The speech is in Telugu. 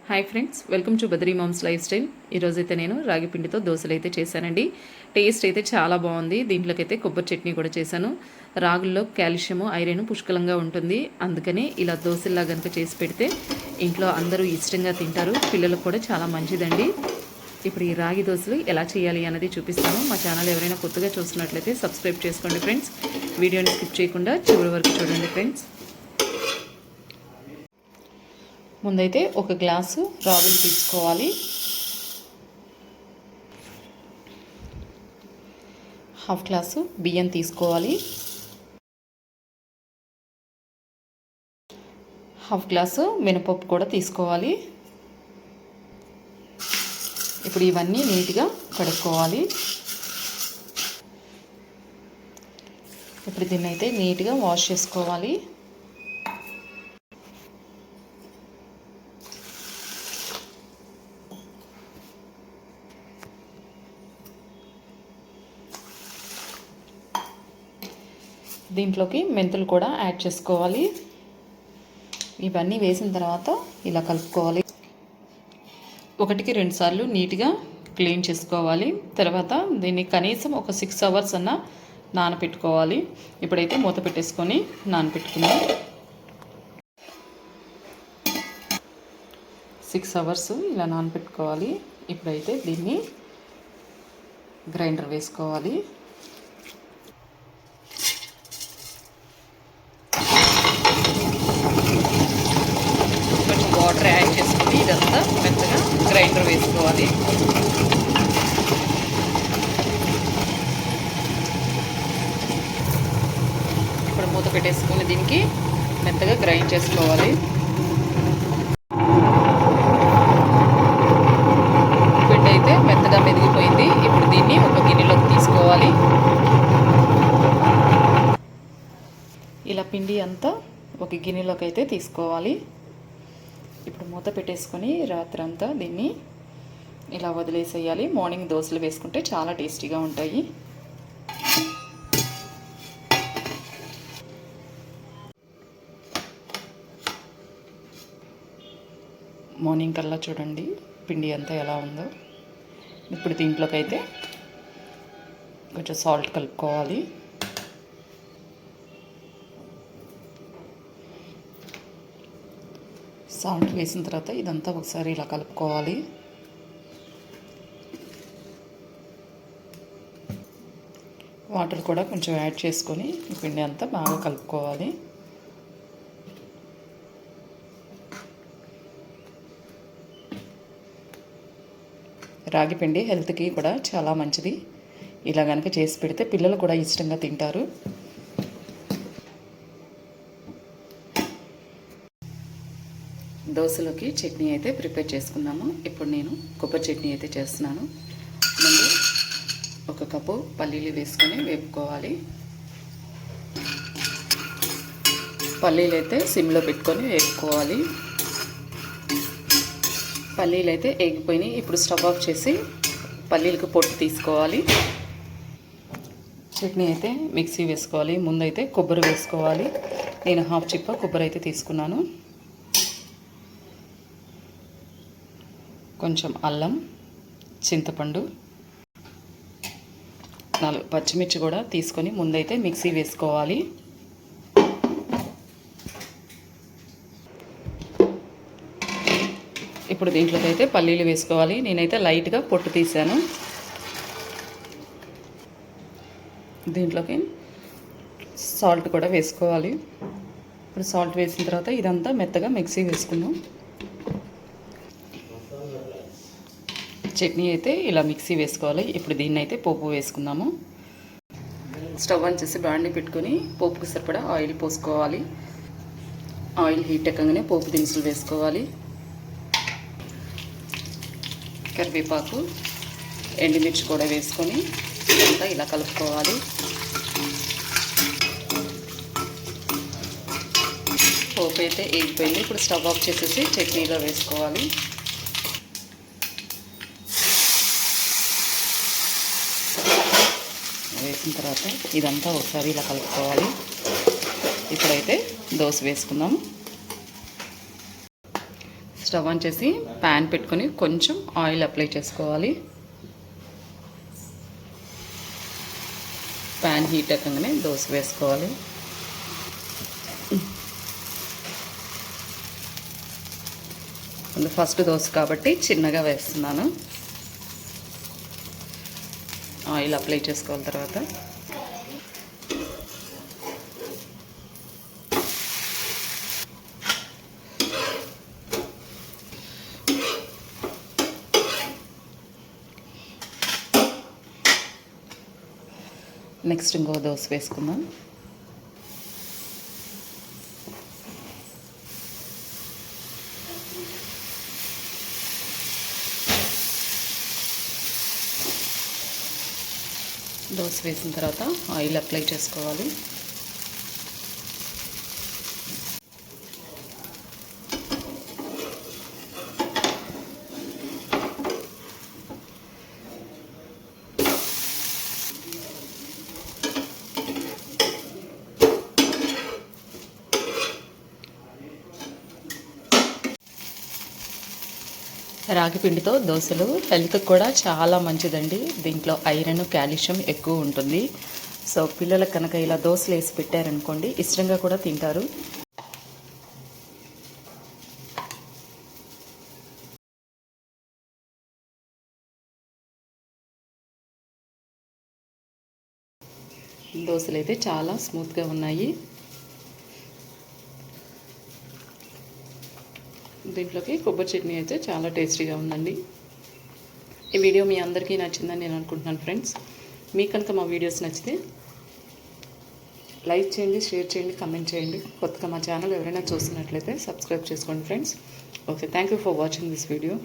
Hi friends, welcome to Badri mom's lifestyle. ఈరోజైతే నేను రాగి పిండితో దోశలు అయితే చేశానండి. టేస్ట్ అయితే చాలా బాగుంది. దీంట్లోకైతే కొబ్బరి చట్నీ కూడా చేశాను. రాగుల్లో కాల్షియము, ఐరన్ పుష్కలంగా ఉంటుంది. అందుకని ఇలా దోశల్లా కనుక చేసి పెడితే ఇంట్లో అందరూ ఇష్టంగా తింటారు. పిల్లలకు కూడా చాలా మంచిదండి. ఇప్పుడు ఈ రాగి దోశలు ఎలా చేయాలి అన్నది చూపిస్తాను. మా ఛానల్ ఎవరైనా కొత్తగా చూస్తున్నట్లయితే సబ్స్క్రైబ్ చేసుకోండి ఫ్రెండ్స్. వీడియోని స్కిప్ చేయకుండా చివరి వరకు చూడండి ఫ్రెండ్స్. ముందైతే ఒక గ్లాసు రాగులు తీసుకోవాలి. హాఫ్ గ్లాసు బియ్యం తీసుకోవాలి. హాఫ్ గ్లాసు మినపప్పు కూడా తీసుకోవాలి. ఇప్పుడు ఇవన్నీ నీట్గా కడుక్కోవాలి. ఇప్పుడు దీన్ని అయితే నీట్గా వాష్ చేసుకోవాలి. దీంట్లోకి మెంతులు కూడా యాడ్ చేసుకోవాలి. ఇవన్నీ వేసిన తర్వాత ఇలా కలుపుకోవాలి. 1-2 సార్లు నీట్గా క్లీన్ చేసుకోవాలి. తర్వాత దీన్ని కనీసం ఒక 6 అవర్స్ అన్నా నానపెట్టుకోవాలి. ఇప్పుడైతే మూత పెట్టేసుకొని నానపెట్టుకుందాం. 6 అవర్స్ ఇలా నానపెట్టుకోవాలి. ఇప్పుడైతే దీన్ని గ్రైండర్ వేసుకోవాలి. వాటర్ యాడ్ చేసుకుని ఇదంతా మెత్తగా గ్రైండర్ వేసుకోవాలి. ఇప్పుడు మూత పెట్టేసుకొని దీనికి మెత్తగా గ్రైండ్ చేసుకోవాలి. పిండి అయితే మెత్తగా మెదిగిపోయింది. ఇప్పుడు దీన్ని ఒక గిన్నెలోకి తీసుకోవాలి. ఇలా పిండి అంతా ఒక గిన్నెలోకి అయితే తీసుకోవాలి. ఇప్పుడు మూత పెట్టేసుకొని రాత్రంతా దీన్ని ఇలా వదిలేసేయాలి. మార్నింగ్ దోశలు వేసుకుంటే చాలా టేస్టీగా ఉంటాయి. మార్నింగ్ కల్లా చూడండి పిండి అంతా ఎలా ఉందో. ఇప్పుడు దీంట్లోకి అయితే కొంచెం సాల్ట్ కలుపుకోవాలి. సాల్ట్ వేసిన తర్వాత ఇదంతా ఒకసారి ఇలా కలుపుకోవాలి. వాటర్ కూడా కొంచెం యాడ్ చేసుకొని ఈ పిండి అంతా బాగా కలుపుకోవాలి. రాగి పిండి హెల్త్కి కూడా చాలా మంచిది. ఇలా కనుక చేసి పెడితే పిల్లలు కూడా ఇష్టంగా తింటారు. దోశలోకి చట్నీ అయితే ప్రిపేర్ చేసుకుందాము. ఇప్పుడు నేను కొబ్బరి చట్నీ అయితే చేస్తున్నాను. ముందు 1 కప్పు పల్లీలు వేసుకొని వేపుకోవాలి. పల్లీలు అయితే సిమ్లో పెట్టుకొని వేపుకోవాలి. పల్లీలు అయితే వేగిపోయినాయి. ఇప్పుడు స్టవ్ ఆఫ్ చేసి పల్లీలకు పొట్టు తీసుకోవాలి. చట్నీ అయితే మిక్సీ వేసుకోవాలి. ముందైతే కొబ్బరి వేసుకోవాలి. నేను హాఫ్ చిప్ప కొబ్బరి అయితే తీసుకున్నాను. కొంచెం అల్లం, చింతపండు, 4 పచ్చిమిర్చి కూడా తీసుకొని ముందైతే మిక్సీ వేసుకోవాలి. ఇప్పుడు దీంట్లోకి అయితే పల్లీలు వేసుకోవాలి. నేనైతే లైట్గా పొట్టు తీసాను. దీంట్లోకి సాల్ట్ కూడా వేసుకోవాలి. ఇప్పుడు సాల్ట్ వేసిన తర్వాత ఇదంతా మెత్తగా మిక్సీ వేసుకుందాం. చట్నీ అయితే ఇలా మిక్సీ వేసుకోవాలి. ఇప్పుడు దీన్ని అయితే పోపు వేసుకుందాము. స్టవ్ ఆన్ చేసి బాండి పెట్టుకొని పోపుకి సరిపడా ఆయిల్ పోసుకోవాలి. ఆయిల్ హీట్ ఎక్కగానే పోపు దినుసులు వేసుకోవాలి. కరివేపాకు, ఎండుమిర్చి కూడా వేసుకొని ఇదంతా ఇలా కలుపుకోవాలి. పోపు అయితే వేగిపోయింది. ఇప్పుడు స్టవ్ ఆఫ్ చేసేసి చట్నీలో వేసుకోవాలి. వేసిన తర్వాత ఇదంతా ఒకసారి ఇలా కలుపుకోవాలి. ఇప్పుడైతే దోశ వేసుకుందాం. స్టవ్ ఆన్ చేసి ప్యాన్ పెట్టుకొని కొంచెం ఆయిల్ అప్లై చేసుకోవాలి. ప్యాన్ హీట్ అవ్వగానే దోశ వేసుకోవాలి. ఫస్ట్ దోశ కాబట్టి చిన్నగా వేస్తున్నాను. ఆయిల్ అప్లై చేసుకోవాలి. తర్వాత నెక్స్ట్ ఇంకో దోశ వేసుకుందాం. దోశ వేసిన తర్వాత ఆయిల్ అప్లై చేసుకోవాలి. రాగి పిండితో దోశలు హెల్త్కి కూడా చాలా మంచిదండి. దీంట్లో ఐరన్, కాల్షియం ఎక్కువ ఉంటుంది. సో పిల్లలకు కనుక ఇలా దోశలు వేసి పెట్టారనుకోండి ఇష్టంగా కూడా తింటారు. దోశలు అయితే చాలా స్మూత్గా ఉన్నాయి. దీంట్లోకి కొబ్బరి చట్నీ అయితే చాలా టేస్టీగా ఉందండి. ఈ వీడియో మీ అందరికీ నచ్చిందని నేను అనుకుంటున్నాను ఫ్రెండ్స్. మీకు కనుక మా వీడియోస్ నచ్చితే లైక్ చేయండి, షేర్ చేయండి, కమెంట్ చేయండి. కొత్తగా మా ఛానల్ ఎవరైనా చూస్తున్నట్లయితే సబ్స్క్రైబ్ చేసుకోండి friends. Okay, thank you for watching this video.